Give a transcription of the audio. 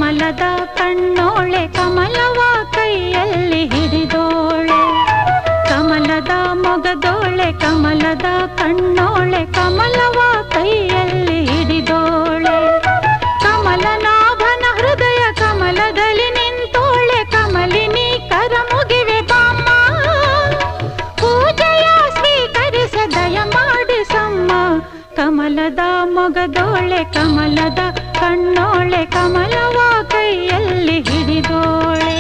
ಕಮಲದ ಕಣ್ಣೋಳೆ ಕಮಲವ ಕೈಯಲ್ಲಿ ಹಿಡಿದೋಳೆ ಕಮಲದ ಮೊಗದೋಳೆ ಕಮಲದ ಕಣ್ಣೋಳೆ ಕಮಲವ ಕೈಯಲ್ಲಿ ಹಿಡಿದೋಳೆ ಕಮಲನಾಭನ ಹೃದಯ ಕಮಲದಲ್ಲಿ ನಿಂತೋಳೆ ಕಮಲಿನಿ ಕರ ಮುಗಿವೆ ಬಾಮ್ಮ ಪೂಜೆಯ ಸ್ವೀಕರಿಸ ದಯ ಮಾಡಿಸಮ್ಮ ಕಮಲದ ಮೊಗದೋಳೆ ಕಮಲದ ಕಣ್ಣೋಳೆ ಕಮಲವ ಕೈಯಲ್ಲಿ ಹಿಡಿದೋಳೆ